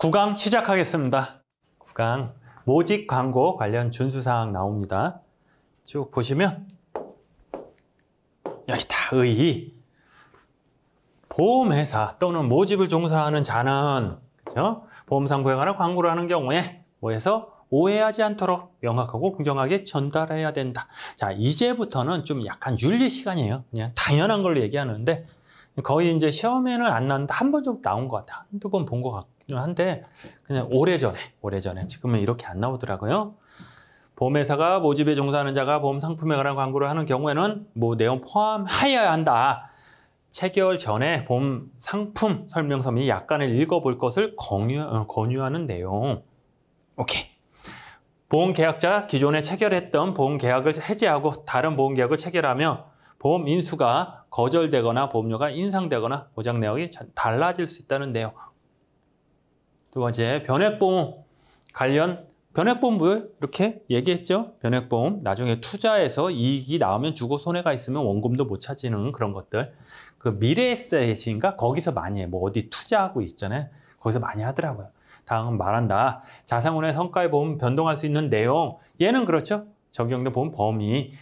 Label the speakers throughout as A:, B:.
A: 9강 시작하겠습니다. 9강 모집 광고 관련 준수사항 나옵니다. 쭉 보시면 여기 다 의. 보험회사 또는 모집을 종사하는 자는 그죠? 보험상품에 관한 광고를 하는 경우에 뭐해서 오해하지 않도록 명확하고 공정하게 전달해야 된다. 자, 이제부터는 좀 약간 윤리 시간이에요. 그냥 당연한 걸로 얘기하는데 거의 이제 시험에는 안 나왔는데 한 번 정도 나온 것 같아요. 한두 번 본 것 같긴 한데 그냥 오래전에 지금은 이렇게 안 나오더라고요. 보험회사가 모집에 종사하는 자가 보험 상품에 관한 광고를 하는 경우에는 뭐 내용 포함하여야 한다. 체결 전에 보험 상품 설명서 및 약관을 읽어볼 것을 권유하는 내용. 오케이. 보험계약자 기존에 체결했던 보험계약을 해지하고 다른 보험계약을 체결하며 보험 인수가 거절되거나 보험료가 인상되거나 보장 내역이 달라질 수 있다는 내용. 두 번째, 변액보험 관련 변액보험을 이렇게 얘기했죠. 변액보험 나중에 투자해서 이익이 나오면 주고 손해가 있으면 원금도 못 찾는 그런 것들. 그 미래에셋인가 거기서 많이 해. 뭐 어디 투자하고 있잖아요. 거기서 많이 하더라고요. 다음 말한다. 자산운의 성과에 보험 변동할 수 있는 내용. 얘는 그렇죠. 적용된 보험 범위.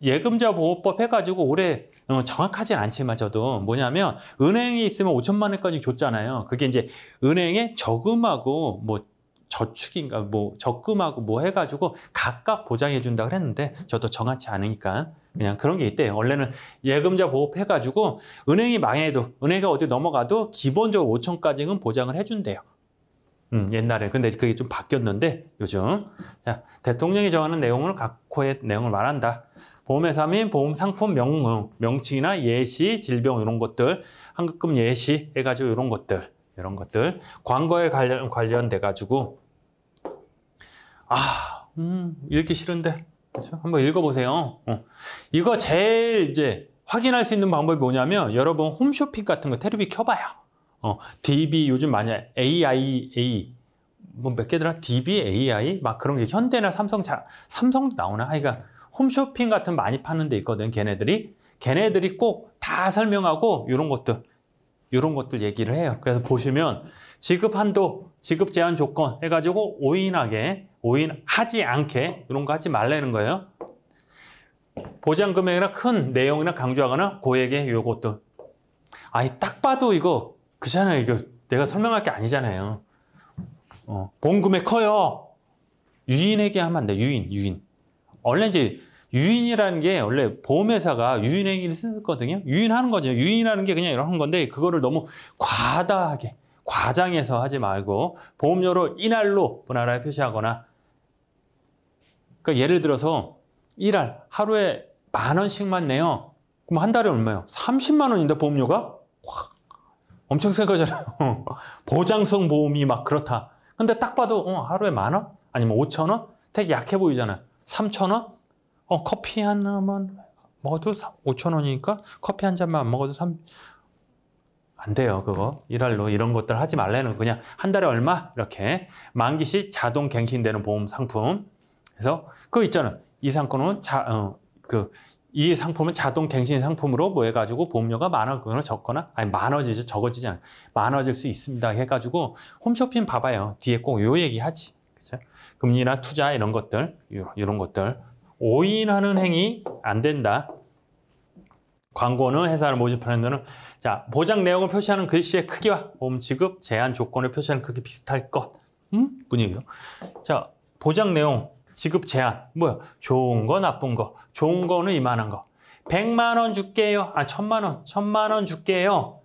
A: 예금자 보호법 해가지고 올해 정확하진 않지만 저도 뭐냐면 은행에 있으면 5천만 원까지 줬잖아요. 그게 이제 은행에 저금하고 뭐 저축인가 뭐 적금하고 뭐 해가지고 각각 보장해 준다고 그랬는데 저도 정확치 않으니까 그냥 그런 게 있대요. 원래는 예금자 보호법 해가지고 은행이 망해도 은행이 어디 넘어가도 기본적으로 5천까지는 보장을 해준대요. 옛날에. 근데 그게 좀 바뀌었는데 요즘. 자, 대통령이 정하는 내용을 각호의 내용을 말한다. 보험회사 및 보험 상품 명칭이나 예시, 질병 이런 것들, 환급금 예시 해가지고 이런 것들 광고에 관련돼 가지고 읽기 싫은데 그렇죠? 한번 읽어보세요. 이거 제일 이제 확인할 수 있는 방법이 뭐냐면 여러분 홈쇼핑 같은 거 테레비 켜봐요. DB 요즘 많이 AIA 뭐 몇 개더라 DB AI 막 그런 게 현대나 삼성도 나오나 하여간 홈쇼핑 같은 많이 파는 데 있거든. 걔네들이 꼭 다 설명하고 이런 것들 얘기를 해요. 그래서 보시면 지급 한도, 지급 제한 조건 해가지고 오인하지 않게 이런 거 하지 말라는 거예요. 보장 금액이나 큰 내용이나 강조하거나 고액의 요것들. 딱 봐도 이거 그잖아요. 이거 내가 설명할 게 아니잖아요. 보험 금액 커요. 유인회계 하면 안 돼. 유인. 원래 이제 유인이라는 게 원래 보험회사가 유인행위를 쓰거든요. 유인하는 거죠. 유인하는 게 그냥 이런 건데 그거를 너무 과다하게 과장해서 하지 말고 보험료로 이날로 분할하여 표시하거나 그러니까 예를 들어서 일할 하루에 10,000원씩만 내요. 그럼 한 달에 얼마예요? 30만 원인데 보험료가? 엄청 센 거잖아요. 보장성 보험이 막 그렇다. 근데 딱 봐도 하루에 10,000원? 아니면 5,000원? 되게 약해 보이잖아요. 3,000원? 커피 하나만 먹어도 5,000원이니까 커피 한 잔만 안 먹어도 안 돼요. 그거 일할로 이런 것들 하지 말라는 그냥 한 달에 얼마 이렇게 만기 시 자동 갱신되는 보험 상품. 그래서 그거 있잖아요. 이 상품은 이 상품은 자동 갱신 상품으로 뭐 해가지고 보험료가 많아지거나 적거나 적어지지 않아요. 많아질 수 있습니다. 해가지고 홈쇼핑 봐봐요. 뒤에 꼭 요 얘기 하지. 그렇죠? 금리나 투자 이런 것들 오인하는 행위 안 된다. 광고는 회사를 모집하는 데는 자 보장 내용을 표시하는 글씨의 크기와 보험 지급 제한 조건을 표시하는 크기 비슷할 것. 분위기요. 자 보장 내용 지급 제한 뭐야? 좋은 거 나쁜 거. 좋은 거는 이만한 거. 100만 원 줄게요. 1,000만 원 줄게요.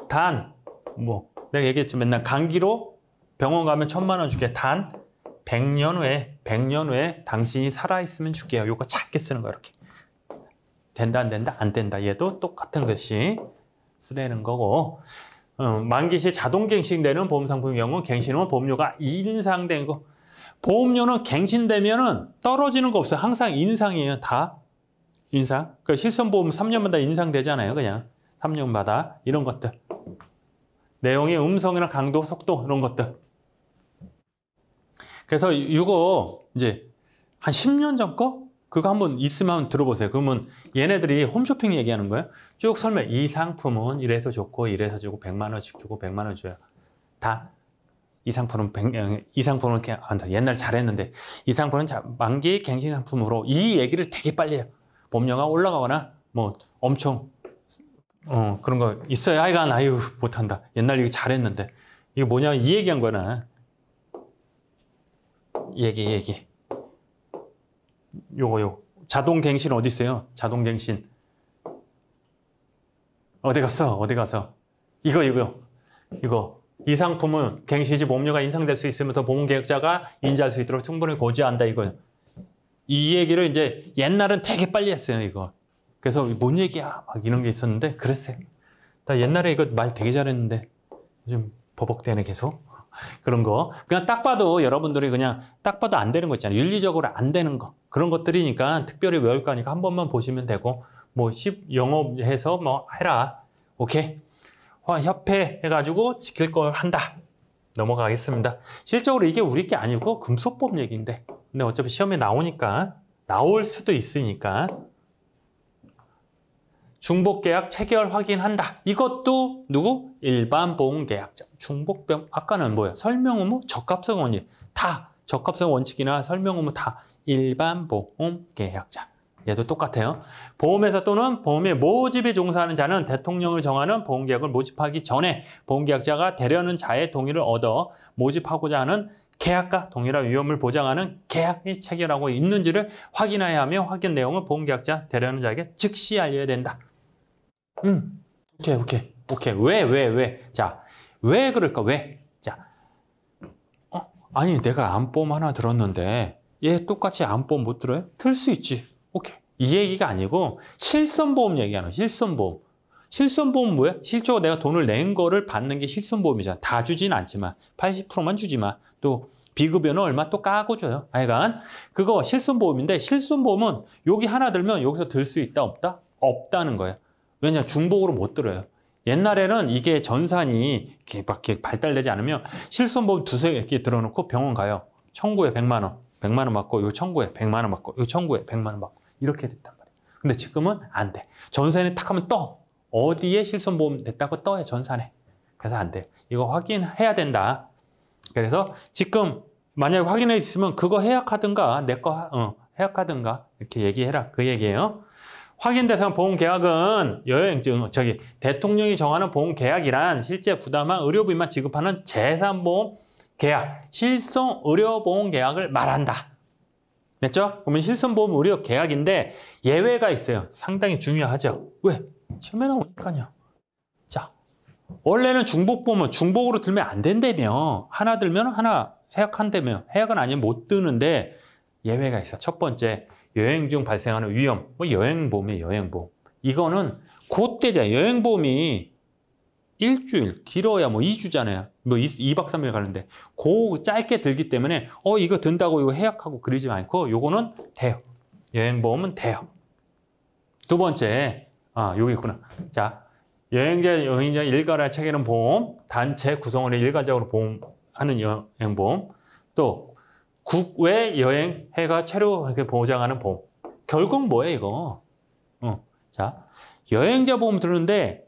A: 단 뭐 내가 얘기했지 맨날 감기로 병원 가면 1,000만 원 줄게. 단 100년 후에 당신이 살아있으면 줄게요. 요거 작게 쓰는 거 이렇게. 된다 안 된다? 안 된다. 얘도 똑같은 것이 쓰라는 거고 만기 시 자동 갱신되는 보험 상품의 경우 갱신 후 보험료가 인상된 거. 보험료는 갱신되면은 떨어지는 거 없어요. 항상 인상이에요. 다 인상. 그 실손보험 3년마다 인상되잖아요. 그냥 3년마다 이런 것들. 내용의 음성이나 강도, 속도 이런 것들. 그래서 이거 이제 한 10년 전 거? 그거 한번 있으면 한번 들어보세요. 그러면 얘네들이 홈쇼핑 얘기하는 거예요. 쭉 설명. 이 상품은 이래서 좋고 이래서 주고 100만 원씩 주고 100만 원 줘요. 다 이상품은 이상품은 그냥 옛날 잘했는데 이상품은 만기 갱신 상품으로 이 얘기를 되게 빨리 해요. 보험료가 올라가거나 뭐 엄청 그런 거 있어요. 하여간 아유 못한다. 옛날 이거 잘했는데 이거 뭐냐 이 얘기한 거나 얘기 요거 자동갱신 어디 있어요? 자동갱신 어디 가서 이거 이 상품은 갱신시 보험료가 인상될 수 있으면서 보험계약자가 인지할 수 있도록 충분히 고지한다 이거예요. 이 얘기를 이제 옛날은 되게 빨리 했어요 이거. 그래서 뭔 얘기야 막 이런 게 있었는데 그랬어요. 나 옛날에 이거 말 되게 잘했는데 요즘 버벅대네 계속. 그런 거 그냥 딱 봐도 여러분들이 그냥 딱 봐도 안 되는 거 있잖아요. 윤리적으로 안 되는 거 그런 것들이니까 특별히 외울 거니까 한 번만 보시면 되고 뭐 영업해서 뭐 해라. 오케이. 협회 해가지고 지킬 걸 한다. 넘어가겠습니다. 실적으로 이게 우리 게 아니고 금속법 얘기인데 근데 어차피 시험에 나오니까 나올 수도 있으니까 중복계약 체결 확인한다. 이것도 누구? 일반 보험계약자. 중복병 아까는 뭐예요? 설명 의무, 적합성 원칙. 다 적합성 원칙이나 설명 의무 다 일반 보험계약자. 얘도 똑같아요. 보험회사 또는 보험의 모집에 종사하는 자는 대통령을 정하는 보험계약을 모집하기 전에 보험계약자가 되려는 자의 동의를 얻어 모집하고자 하는 계약과 동일한 위험을 보장하는 계약이 체결하고 있는지를 확인해야 하며 확인 내용을 보험계약자 되려는 자에게 즉시 알려야 된다. 오케이. 왜? 자, 왜 그럴까? 왜? 자, 아니 내가 암보험 하나 들었는데 얘 똑같이 암보험 못 들어요? 들 수 있지. 오케이. 이 얘기가 아니고 실손보험 얘기하는 실손보험. 실손보험 뭐야? 실제로 내가 돈을 낸 거를 받는 게 실손보험이잖아. 다 주진 않지만 80%만 주지만 또 비급여는 얼마 또 까고 줘요. 하여간 그거 실손보험인데 실손보험은 여기 하나 들면 여기서 들 수 있다 없다? 없다는 거예요. 왜냐 중복으로 못 들어요. 옛날에는 이게 전산이 이렇게 발달되지 않으면 실손보험 두세 개 들어놓고 병원 가요. 청구에 100만 원. 100만 원 받고 요 청구에 100만 원 받고 요 청구에 100만 원 받고 이렇게 됐단 말이에요. 근데 지금은 안 돼. 전산에 탁 하면 떠. 어디에 실손보험 됐다고 떠요. 전산에. 그래서 안 돼. 이거 확인해야 된다. 그래서 지금 만약에 확인해 있으면 그거 해약하든가 내 거 해약하든가 이렇게 얘기해라. 그 얘기예요. 확인 대상 보험 계약은 대통령이 정하는 보험 계약이란 실제 부담한 의료비만 지급하는 재산보험 계약, 실손 의료보험 계약을 말한다. 됐죠? 그러면 실손보험 의료 계약인데 예외가 있어요. 상당히 중요하죠. 왜? 처음에 나오니까요. 자, 원래는 중복보험은 중복으로 들면 안 된다며. 하나 들면 하나 해약한다며. 해약은 아니면 못 드는데 예외가 있어. 첫 번째, 여행 중 발생하는 위험. 뭐 여행보험이에요, 여행보험. 이거는 그때자 여행보험이 일주일, 길어야 뭐 2주잖아요. 뭐 2박 3일 가는데 그 짧게 들기 때문에 이거 든다고 이거 해약하고 그러지 않고 요거는 돼요. 여행보험은 돼요. 두 번째, 여기 있구나. 자, 여행자 일가를 체계는 보험, 단체 구성원의 일괄적으로 보험하는 여행보험, 또 국외 여행 해가 체류 보장하는 보험. 결국 뭐예요, 이거? 자, 여행자 보험 들었는데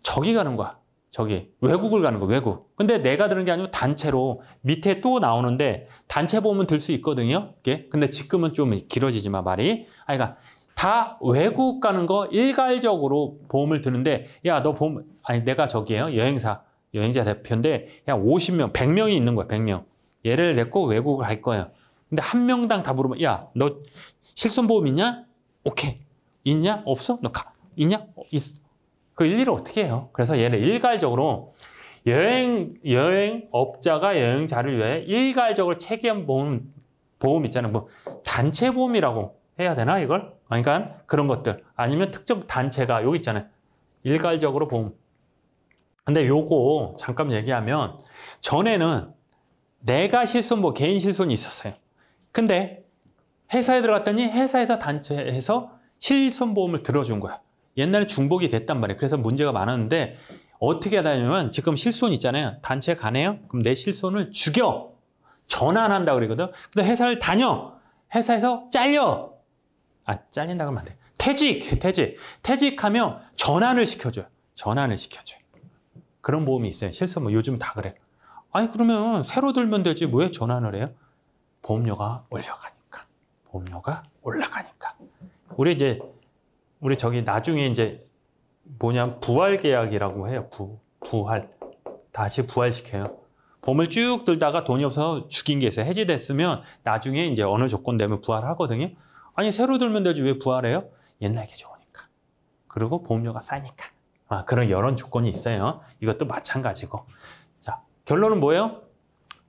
A: 저기 가는 거야. 저기 외국을 가는 거 외국. 근데 내가 들은 게 아니고 단체로 밑에 또 나오는데 단체 보험은 들 수 있거든요. 이게. 근데 지금은 좀 길어지지만 말이. 그러니까 다 외국 가는 거 일괄적으로 보험을 드는데 야, 너 보험 내가 저기예요. 여행자 대표인데 야, 50명, 100명이 있는 거야. 100명. 얘를 데리고 외국을 갈 거예요. 근데 한 명당 다 물으면 야, 너 실손보험 있냐? 오케이. 있냐? 없어? 너 있냐? 있어. 그 일일을 어떻게 해요? 그래서 얘는 일괄적으로 여행업자가 여행자를 위해 일괄적으로 체계한 보험 있잖아요. 뭐 단체 보험이라고 해야 되나 이걸? 그러니까 그런 것들 아니면 특정 단체가 여기 있잖아요. 일괄적으로 보험. 근데 요거 잠깐 얘기하면 전에는 내가 실손보험, 개인 실손이 있었어요. 근데 회사에 들어갔더니 회사에서 단체에서 실손보험을 들어준 거야. 옛날에 중복이 됐단 말이에요. 그래서 문제가 많았는데 어떻게 하냐면 지금 실손 있잖아요. 단체 가네요. 그럼 내 실손을 죽여. 전환한다 그러거든. 근데 회사를 다녀. 회사에서 잘려. 잘린다 그러면 안 돼. 퇴직하면 전환을 시켜줘요. 그런 보험이 있어요. 실손보험 요즘 다 그래. 아니 그러면 새로 들면 되지 왜 전환을 해요? 보험료가 올라가니까. 보험료가 올라가니까. 우리 저기 나중에 이제 뭐냐 부활 계약이라고 해요. 부활. 다시 부활시켜요. 보험을 쭉 들다가 돈이 없어서 죽인 게 있어요. 해지됐으면 나중에 이제 어느 조건 되면 부활하거든요. 아니 새로 들면 되지 왜 부활해요? 옛날 게 좋으니까. 그리고 보험료가 싸니까. 그런 여러 조건이 있어요. 이것도 마찬가지고. 자, 결론은 뭐예요?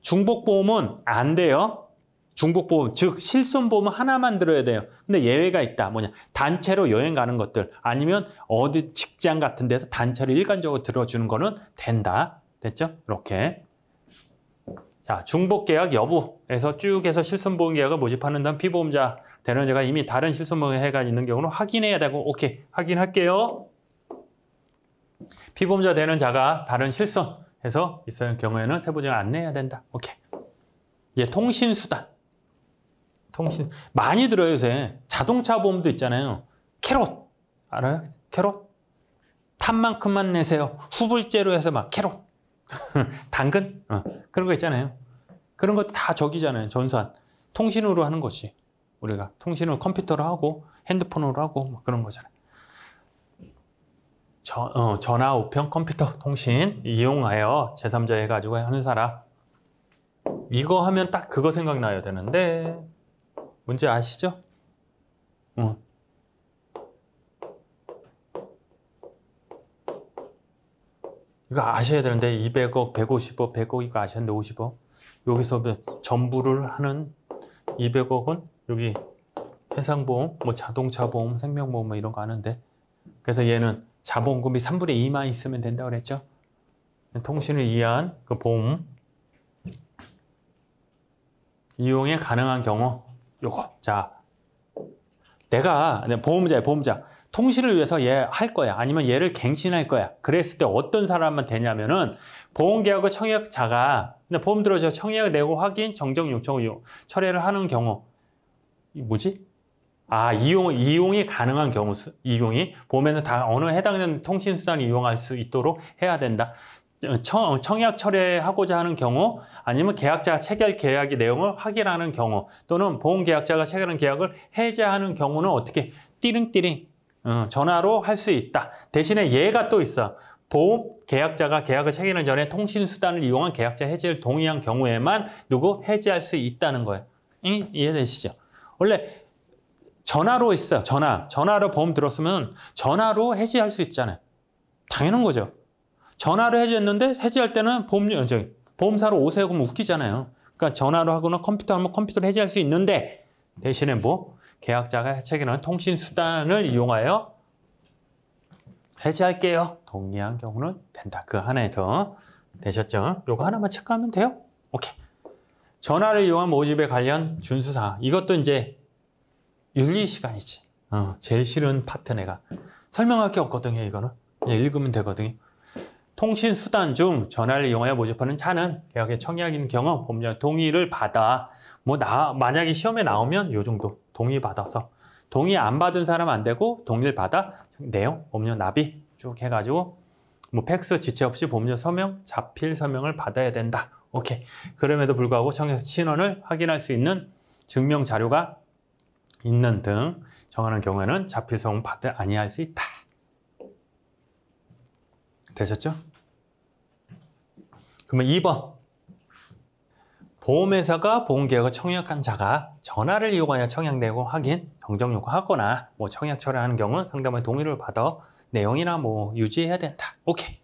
A: 중복보험은 안 돼요. 중복보험, 즉 실손보험은 하나만 들어야 돼요. 근데 예외가 있다. 뭐냐? 단체로 여행 가는 것들 아니면 어디 직장 같은 데서 단체로 일괄적으로 들어주는 거는 된다. 됐죠? 이렇게. 자, 중복계약 여부에서 쭉 해서 실손보험 계약을 모집하는 다음 피보험자 되는 자가 이미 다른 실손보험 계약이 있는 경우는 확인해야 되고, 오케이, 확인할게요. 피보험자 되는 자가 다른 실손해서 있을 경우에는 세부적으로 안내해야 된다. 오케이. 이제 통신수단. 많이 들어요, 요새. 자동차 보험도 있잖아요. 캐롯. 알아요? 캐롯? 탑만큼만 내세요. 후불제로 해서 막 캐롯. 당근? 그런 거 있잖아요. 그런 것도 다 저기잖아요. 전산. 통신으로 하는 거지. 우리가 통신을 컴퓨터로 하고 핸드폰으로 하고 뭐 그런 거잖아요. 전화, 우편, 컴퓨터, 통신 이용하여 제3자 해가지고 하는 사람. 이거 하면 딱 그거 생각나야 되는데 뭔지 아시죠? 이거 아셔야 되는데 200억, 150억, 100억 이거 아셨는데 50억. 여기서 전부를 하는 200억은 여기 해상보험, 뭐 자동차 보험, 생명보험 뭐 이런 거 하는데 그래서 얘는 자본금이 3분의 2만 있으면 된다고 그랬죠? 통신을 위한 그 보험 이용이 가능한 경우 요거. 자, 내가 보험자 통신을 위해서 얘 할 거야. 아니면 얘를 갱신할 거야. 그랬을 때 어떤 사람만 되냐면은 보험계약의 청약자가 보험 들어서 청약 내고 확인, 정정 요청을 철회를 하는 경우 뭐지? 이용이 가능한 경우 이용이 보험에는 다 어느 해당되는 통신수단을 이용할 수 있도록 해야 된다. 청약 철회하고자 하는 경우 아니면 계약자가 체결 계약의 내용을 확인하는 경우 또는 보험계약자가 체결한 계약을 해제하는 경우는 어떻게 띠링띠링 전화로 할 수 있다. 대신에 얘가 또 있어. 보험 계약자가 계약을 체결하기 전에 통신수단을 이용한 계약자 해지를 동의한 경우에만 해지할 수 있다는 거예요. 이해되시죠? 원래 전화로 있어요. 전화로 보험 들었으면 전화로 해지할 수 있잖아요. 당연한 거죠. 전화로 해지했는데 해지할 때는 보험사로 오세요 그러면 웃기잖아요. 그러니까 전화로 하거나 컴퓨터 하면 컴퓨터로 해지할 수 있는데 대신에 계약자가 체결한 통신수단을 이용하여 해지할게요. 동의한 경우는 된다. 그 하나에서 되셨죠? 요거 하나만 체크하면 돼요. 오케이. 전화를 이용한 모집에 관련 준수사항. 이것도 이제 윤리시간이지. 제일 싫은 파트 내가. 설명할 게 없거든요, 이거는. 그냥 읽으면 되거든요. 통신수단 중 전화를 이용하여 모집하는 자는 계약의 청약인 경우 보험자 동의를 받아 만약에 시험에 나오면 요 정도 동의받아서 동의 안 받은 사람 안 되고 동의를 받아 내용, 보험료 납입 쭉 해가지고 팩스 지체 없이 보험료 서명, 자필 서명을 받아야 된다. 오케이. 그럼에도 불구하고 청약 신원을 확인할 수 있는 증명 자료가 있는 등 정하는 경우에는 자필 서명 받지 아니할 수 있다. 되셨죠? 그러면 2번. 보험회사가 보험계약을 청약한 자가 전화를 이용하여 청약 내용 확인, 정정 요구하거나 청약 철회하는 경우 상담의 동의를 받아 내용이나 유지해야 된다. 오케이.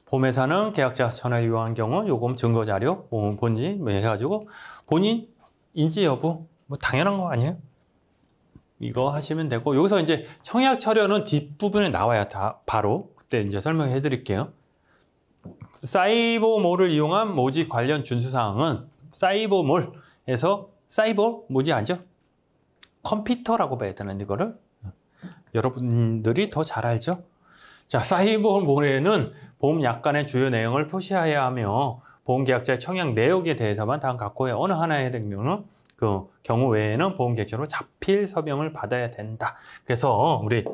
A: 보험회사는 계약자 전화를 이용한 경우 요금 증거자료, 본지 해가지고 본인 인지 여부 당연한 거 아니에요? 이거 하시면 되고 여기서 이제 청약 철회는 뒷부분에 나와요. 다 바로 그때 이제 설명해 드릴게요. 사이버몰을 이용한 모집 관련 준수사항은 사이버몰에서 사이버 뭐지 아죠? 컴퓨터라고 봐야 되는 이거를 여러분들이 더 잘 알죠? 자, 사이버몰에는 보험 약관의 주요 내용을 표시해야 하며 보험계약자의 청약 내역에 대해서만 다음 각호의 어느 하나에 해당되는 그 경우 외에는 보험계약자로 자필 서명을 받아야 된다. 그래서 우리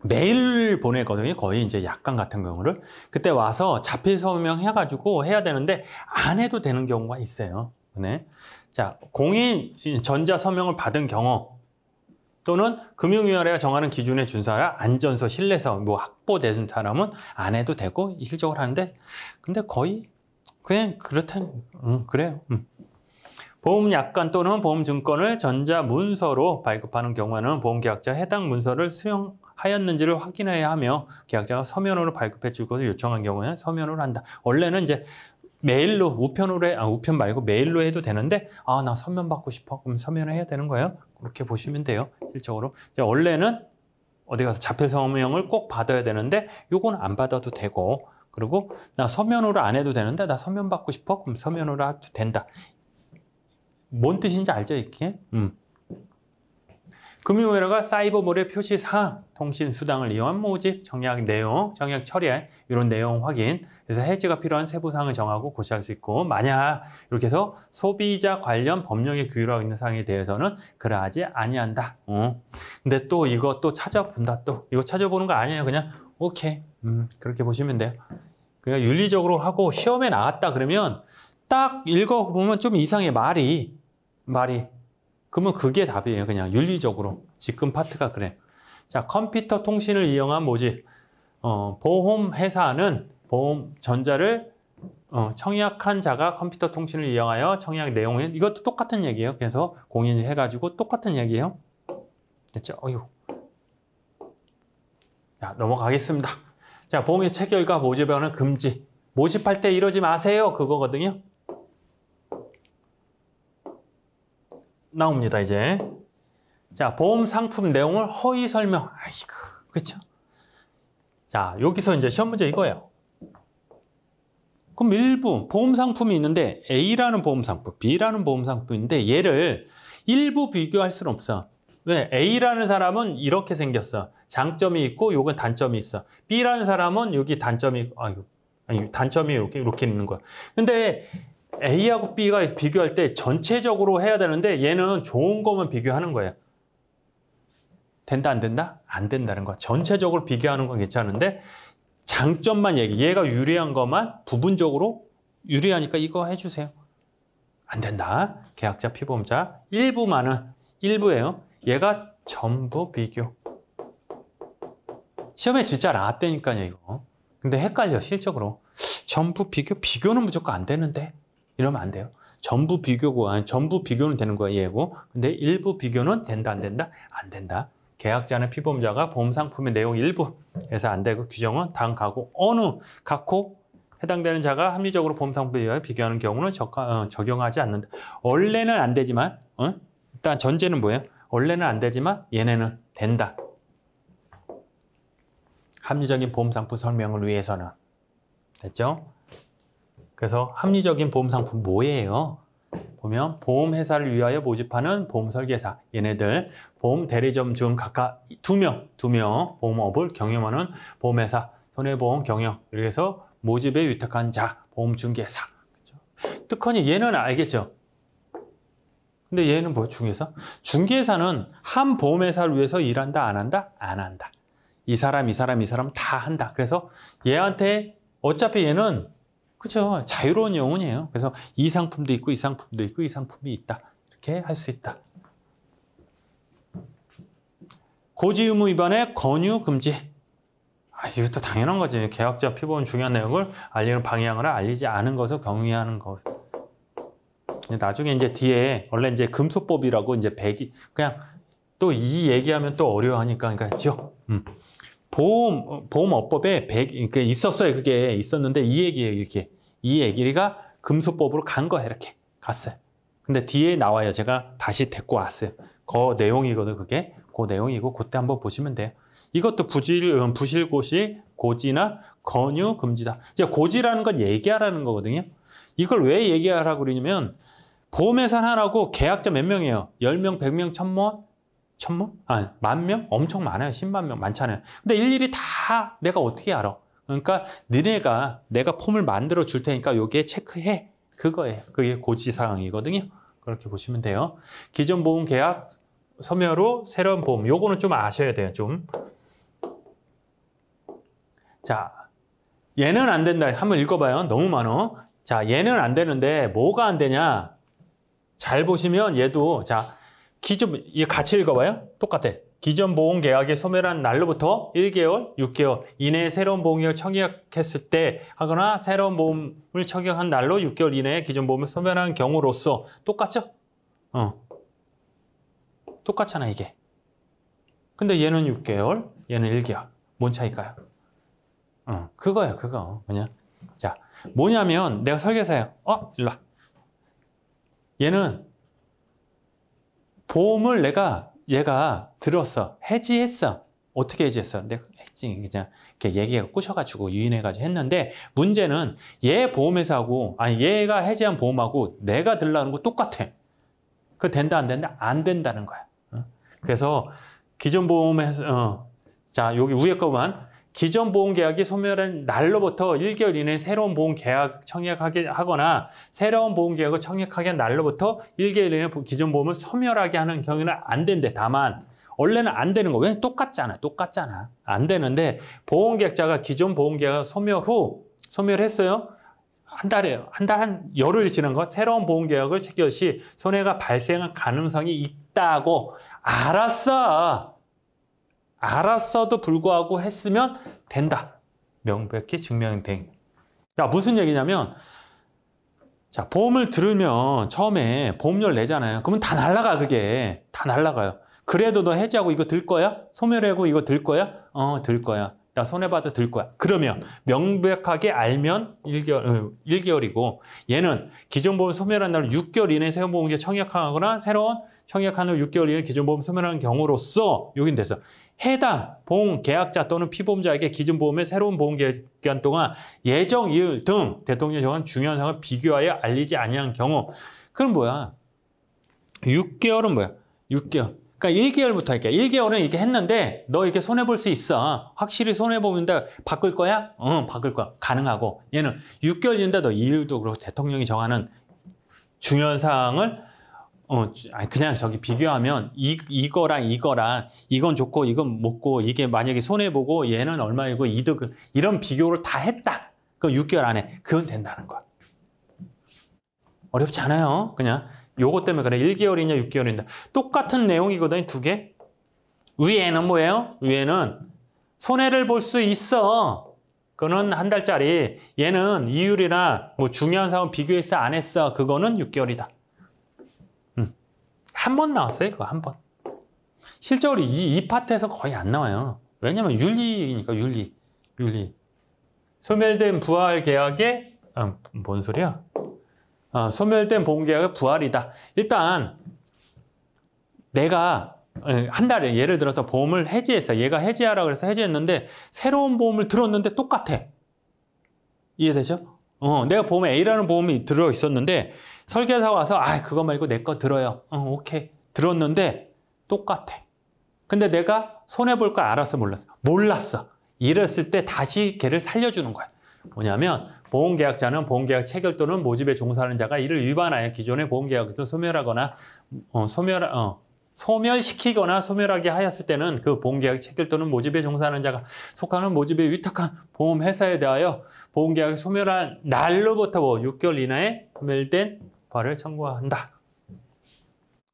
A: 메일 보내거든요. 거의 이제 약관 같은 경우를. 그때 와서 자필 서명 해가지고 해야 되는데 안 해도 되는 경우가 있어요. 네. 자, 공인 전자 서명을 받은 경우 또는 금융위원회가 정하는 기준에 준수하라 안전서, 신뢰서 뭐 확보된 사람은 안 해도 되고 실적으로 하는데 근데 거의 그냥 그렇다는 그래요. 보험약관 또는 보험증권을 전자문서로 발급하는 경우에는 보험계약자 해당 문서를 수령하였는지를 확인해야 하며 계약자가 서면으로 발급해 줄 것을 요청한 경우에는 서면으로 한다. 원래는 이제 메일로 우편 말고 메일로 해도 되는데 나 서면 받고 싶어. 그럼 서면을 해야 되는 거예요. 그렇게 보시면 돼요. 실적으로. 원래는 어디 가서 자필 서명을 꼭 받아야 되는데 요거는 안 받아도 되고 그리고 나 서면으로 안 해도 되는데 나 서면 받고 싶어. 그럼 서면으로 해도 된다. 뭔 뜻인지 알죠, 이렇게? 금융위원회가 사이버몰의 표시사항, 통신수당을 이용한 모집, 청약 내용, 청약 처리할 이런 내용 확인, 그래서 해지가 필요한 세부사항을 정하고 고시할 수 있고 만약 이렇게 해서 소비자 관련 법령에 규율하고 있는 사항에 대해서는 그러하지 아니한다. 근데 또 이거 또 찾아본다. 또 이거 찾아보는 거 아니에요. 그냥 오케이. 그렇게 보시면 돼요. 그냥 윤리적으로 하고 시험에 나왔다 그러면 딱 읽어보면 좀 이상해. 말이. 그러면 그게 답이에요. 그냥 윤리적으로. 지금 파트가 그래. 자, 컴퓨터 통신을 이용한 모집. 보험회사는 보험 전자를 청약한 자가 컴퓨터 통신을 이용하여 청약 내용에 이것도 똑같은 얘기예요. 그래서 공인해가지고 똑같은 얘기예요. 됐죠? 자, 넘어가겠습니다. 자, 보험의 체결과 모집에는 금지. 모집할 때 이러지 마세요. 그거거든요. 나옵니다, 이제. 자, 보험 상품 내용을 허위 설명. 아이고, 그쵸? 자, 여기서 이제 시험 문제 이거예요. 그럼 일부 보험 상품이 있는데 A라는 보험 상품, B라는 보험 상품인데 얘를 일부 비교할 수는 없어. 왜? A라는 사람은 이렇게 생겼어. 장점이 있고 요건 단점이 있어. B라는 사람은 여기 단점이 단점이 이렇게 있는 거야. 근데 A하고 B가 비교할 때 전체적으로 해야 되는데 얘는 좋은 거만 비교하는 거예요. 된다 안 된다? 안 된다는 거야. 전체적으로 비교하는 건 괜찮은데 장점만 얘가 유리한 것만 부분적으로 유리하니까 이거 해주세요. 안 된다. 계약자, 피보험자 일부예요. 얘가 전부 비교. 시험에 진짜 나왔다니까요, 이거. 근데 헷갈려, 실적으로. 전부 비교는 무조건 안 되는데. 이러면 안 돼요. 전부 비교고, 전부 비교는 되는 거야, 얘고. 근데 일부 비교는 된다, 안 된다? 안 된다. 계약자는 피보험자가 보험 상품의 내용 일부에서 안 되고 규정은 다음 가고 어느 각호 해당되는 자가 합리적으로 보험 상품에 의해 비교하는 경우는 적용하지 않는다. 원래는 안 되지만, 일단 전제는 뭐예요? 원래는 안 되지만 얘네는 된다. 합리적인 보험 상품 설명을 위해서는. 됐죠? 그래서 합리적인 보험 상품 뭐예요? 보면 보험회사를 위하여 모집하는 보험설계사, 얘네들 보험 대리점 중 각각 2명 보험업을 경영하는 보험회사, 손해보험 경영, 그래서 모집에 위탁한 자, 보험중개사. 그렇죠? 특허니 얘는 알겠죠? 근데 얘는 뭐 중개사? 중개사는 한 보험회사를 위해서 일한다, 안 한다? 안 한다. 이 사람 다 한다. 그래서 얘한테 어차피 얘는 그렇죠. 자유로운 영혼이에요. 그래서 이 상품도 있고 이 상품도 있고 이 상품이 있다. 이렇게 할 수 있다. 고지 의무 위반의 권유 금지. 이것도 당연한 거지. 계약자 피보험 중요한 내용을 알리는 방향을 알리지 않은 것을 경위하는 것. 나중에 이제 뒤에 원래 이제 금소법이라고 이제 그냥 또 이 얘기하면 또 어려워하니까 그러니까 보험업법에 그러니까 있었어요. 그게 있었는데 이 얘기예요. 이렇게. 이 얘기가 금소법으로 간 거예요. 이렇게 갔어요. 근데 뒤에 나와요. 제가 다시 데리고 왔어요. 그 내용이거든요. 그게. 그 내용이고 그때 한번 보시면 돼요. 이것도 부실고시, 고지나 권유 금지다. 이제 고지라는 건 얘기하라는 거거든요. 이걸 왜 얘기하라고 그러냐면 보험회사 하나라고 계약자 몇 명이에요? 10명, 100명, 1000명? 10,000명? 엄청 많아요. 10만 명 많잖아요. 근데 일일이 다 내가 어떻게 알아? 그러니까 내가 폼을 만들어 줄 테니까 요게 체크해. 그거예요. 그게 고지사항이거든요. 그렇게 보시면 돼요. 기존 보험 계약 서면으로 새로운 보험. 요거는 좀 아셔야 돼요. 좀. 자, 얘는 안 된다. 한번 읽어봐요. 너무 많어. 자, 얘는 안 되는데 뭐가 안 되냐? 잘 보시면 얘도 자, 얘 같이 읽어봐요. 똑같아. 기존 보험계약이 소멸한 날로부터 1개월, 6개월 이내에 새로운 보험계약을 청약했을 때 하거나 새로운 보험을 청약한 날로 6개월 이내에 기존 보험을 소멸한 경우로서 똑같죠? 똑같잖아 이게. 근데 얘는 6개월, 얘는 1개월. 뭔 차이일까요? 그거야 그거. 뭐냐? 자, 뭐냐면 내가 설계사예요. 일로 와. 얘는 보험을 얘가 들었어. 해지했어. 어떻게 해지했어? 내가 해지 그냥 이렇게 얘기가 꼬셔가지고 유인해가지고 했는데 문제는 얘 보험회사하고 아니 얘가 해지한 보험하고 내가 들라는 거 똑같아. 그거 된다 안 된다? 안 된다는 거야. 그래서 기존 보험에서 자 여기 위에 거만 기존 보험 계약이 소멸한 날로부터 1개월 이내에 새로운 보험 계약 청약하게 하거나 새로운 보험 계약을 청약하게 한 날로부터 1개월 이내에 기존 보험을 소멸하게 하는 경우는 안 된대. 다만 원래는 안 되는 거. 왜? 똑같잖아. 안 되는데 보험 계약자가 기존 보험 계약 소멸 후 소멸했어요. 한 열흘 지난 것 새로운 보험 계약을 체결 시 손해가 발생할 가능성이 있다고 알았어도 불구하고 했으면 된다. 명백히 증명된. 자, 무슨 얘기냐면 자, 보험을 들으면 처음에 보험료를 내잖아요. 그러면 다 날라가 그게. 다 날라가요. 그래도 너 해지하고 이거 들 거야? 소멸하고 이거 들 거야? 들 거야. 나 손해받아 들 거야. 그러면 명백하게 알면 1개월이고 얘는 기존 보험 소멸한 날 6개월 이내에 새로운 보험계 청약하거나 새로운 청약한 후 6개월 이내에 기존 보험 소멸하는 경우로서 여긴 돼서 해당 보험 계약자 또는 피보험자에게 기존 보험의 새로운 보험 기간 동안 예정일 등 대통령이 정한 중요한 사항을 비교하여 알리지 아니한 경우. 그럼 뭐야? 6개월은 뭐야? 6개월. 그러니까 1개월부터 할게. 1개월은 이렇게 했는데 너 이렇게 손해볼 수 있어. 확실히 손해보는데 바꿀 거야? 바꿀 거야. 가능하고. 얘는 6개월 지는데 너 이율도 그렇고 대통령이 정하는 중요한 사항을 그냥 저기 비교하면 이거랑 이건 좋고 이건 못고 이게 만약에 손해보고 얘는 얼마이고 이득 이런 비교를 다 했다. 그 6개월 안에 그건 된다는 거야. 어렵지 않아요. 그냥 요거 때문에 그래. 1개월이냐 6개월이냐 똑같은 내용이거든. 두 개. 위에는 뭐예요? 위에는 손해를 볼 수 있어. 그거는 한 달짜리. 얘는 이율이나 뭐 중요한 사항 비교했어 안 했어. 그거는 6개월이다. 한 번 나왔어요. 그거 한 번. 실적으로 이 파트에서 거의 안 나와요. 왜냐면 윤리니까 윤리. 소멸된 부활 계약의 뭔 소리야? 소멸된 보험 계약의 부활이다. 일단 내가 한 달에 예를 들어서 보험을 해지했어. 얘가 해지하라고 해서 해지했는데 새로운 보험을 들었는데 똑같아. 이해되죠? 내가 보험에 A라는 보험이 들어있었는데 설계사 와서 그거 말고 내 거 들어요. 오케이. 들었는데 똑같아. 근데 내가 손해볼 걸 알았어 몰랐어. 이랬을 때 다시 걔를 살려주는 거야. 뭐냐면 보험계약자는 보험계약 체결 또는 모집에 종사하는 자가 이를 위반하여 기존의 보험계약을 소멸하거나 소멸시키거나 소멸하게 하였을 때는 그 보험계약 체결 또는 모집에 종사하는 자가 속하는 모집에 위탁한 보험회사에 대하여 보험계약을 소멸한 날로부터 6개월 이내에 소멸된 부활을 청구한다.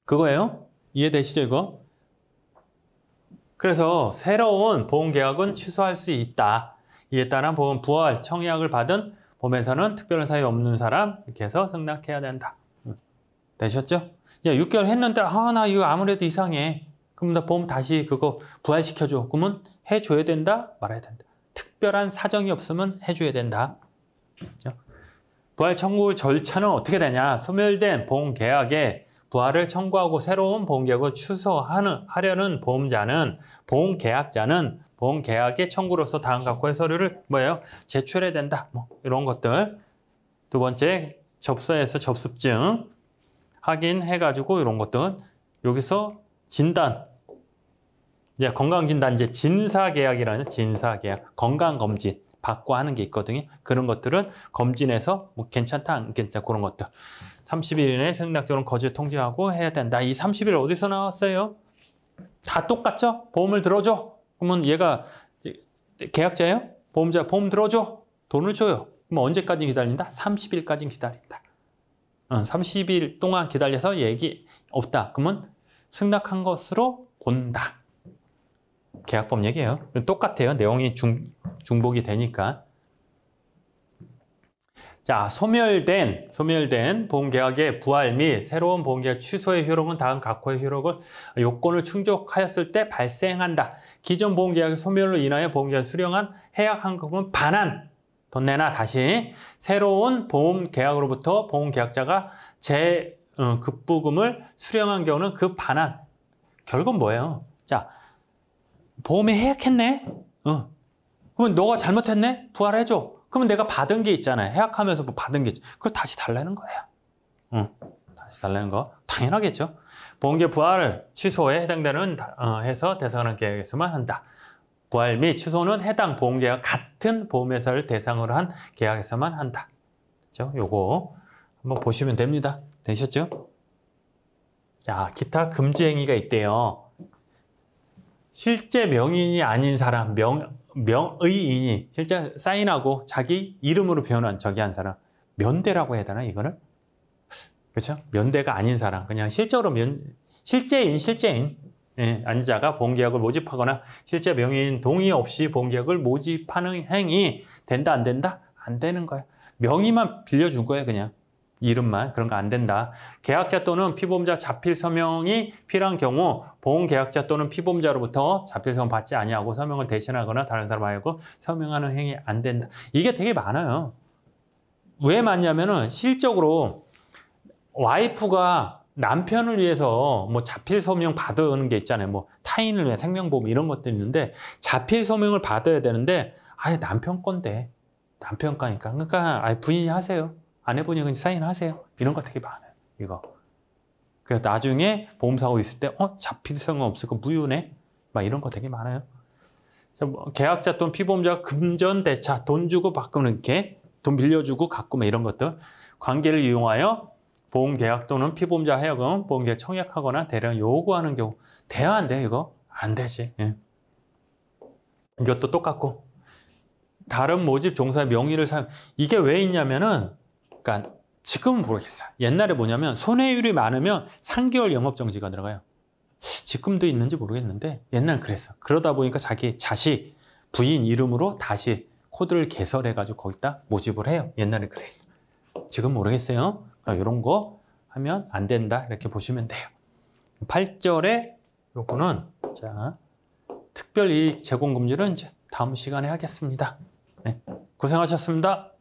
A: 그거예요. 이해되시죠 이거? 그래서 새로운 보험계약은 취소할 수 있다. 이에 따른 보험 부활 청약을 받은 보험회사는 특별한 사유 없는 사람 이렇게 해서 승낙해야 된다. 되셨죠? 야, 6개월 했는데 나 이거 아무래도 이상해. 그럼 나 보험 다시 그거 부활시켜줘. 그러면 해줘야 된다? 말아야 된다. 특별한 사정이 없으면 해줘야 된다. 그렇죠? 부활 청구 절차는 어떻게 되냐? 소멸된 보험 계약에 부활을 청구하고 새로운 보험 계약을 취소하려는 보험 계약자는 보험 계약의 청구로서 다음 각호의 서류를 제출해야 된다. 이런 것들. 두 번째, 접수해서 접습증 확인해가지고 이런 것들. 여기서 진단. 이제 건강진단, 이제 진사계약이라는 진사계약. 건강검진 받고 하는 게 있거든요. 그런 것들은 검진해서 괜찮다, 안 괜찮다, 그런 것들. 30일 이내에 승낙적으로 거짓 통지하고 해야 된다. 이 30일 어디서 나왔어요? 다 똑같죠? 보험을 들어줘. 그러면 얘가 계약자예요? 보험자 보험 들어줘. 돈을 줘요. 그럼 언제까지 기다린다? 30일까지 기다린다. 30일 동안 기다려서 얘기 없다. 그러면 승낙한 것으로 본다. 계약법 얘기예요. 똑같아요. 내용이 중복이 되니까. 자, 소멸된 보험계약의 부활 및 새로운 보험계약 취소의 효력은 다음 각호의 효력을 요건을 충족하였을 때 발생한다. 기존 보험계약의 소멸로 인하여 보험계약을 수령한 해약환급은 반환, 돈 내나 다시 새로운 보험계약으로부터 보험계약자가 급부금을 수령한 경우는 그 반환. 결국은 뭐예요? 자, 보험에 해약했네? 그러면 너가 잘못했네? 부활해줘. 그러면 내가 받은 게 있잖아요. 해약하면서 뭐 받은 게 있지. 그걸 다시 달라는 거예요. 다시 달라는 거. 당연하겠죠. 보험계약 부활 취소에 해당되는 해서 대상하는 계약에서만 한다. 부활 및 취소는 해당 보험계약 같은 보험회사를 대상으로 한 계약에서만 한다. 그렇죠? 요거 한번 보시면 됩니다. 되셨죠? 자, 기타 금지 행위가 있대요. 실제 명의인이 아닌 사람, 명의인이 실제 사인하고 자기 이름으로 변환 저기 한 사람, 면대라고 해야 되나 이거를? 그렇죠? 면대가 아닌 사람, 그냥 실제로 실제인 아닌 자가 보험계약을 모집하거나 실제 명의인 동의 없이 보험계약을 모집하는 행위 된다 안 된다? 안 되는 거예요. 명의만 빌려준 거예요, 그냥. 이름만. 그런 거 안 된다. 계약자 또는 피보험자 자필 서명이 필요한 경우 보험계약자 또는 피보험자로부터 자필 서명 받지 아니하고 서명을 대신하거나 다른 사람 말고 서명하는 행위 안 된다. 이게 되게 많아요. 왜 많냐면은 실적으로 와이프가 남편을 위해서 뭐 자필 서명 받는 게 있잖아요. 뭐 타인을 위한 생명보험 이런 것도 있는데 자필 서명을 받아야 되는데 아예 남편 건데 남편 거니까 그러니까 아예 부인이 하세요. 아내분이 그냥 사인하세요. 이런 거 되게 많아요. 이거. 그래서 나중에 보험사고 있을 때 자필성은 없으니까 무효네. 막 이런 거 되게 많아요. 계약자 또는 피보험자가 금전대차 돈 주고 바꾸는 이렇게 돈 빌려주고 갖고 막 이런 것들 관계를 이용하여 보험계약 또는 피보험자 하여금 보험계약 청약하거나 대량 요구하는 경우 돼야 안 돼. 이거 안 되지. 예. 이것도 똑같고 다른 모집 종사의 명의를 사용 이게 왜 있냐면은 그러니까 지금은 모르겠어요. 옛날에 뭐냐면 손해율이 많으면 3개월 영업정지가 들어가요. 지금도 있는지 모르겠는데 옛날엔 그랬어. 그러다 보니까 자기 자식, 부인 이름으로 다시 코드를 개설해가지고 거기다 모집을 해요. 옛날에 그랬어. 지금 모르겠어요. 이런 거 하면 안 된다. 이렇게 보시면 돼요. 8절에 요거는 자 특별이익 제공금지는 이제 다음 시간에 하겠습니다. 네, 고생하셨습니다.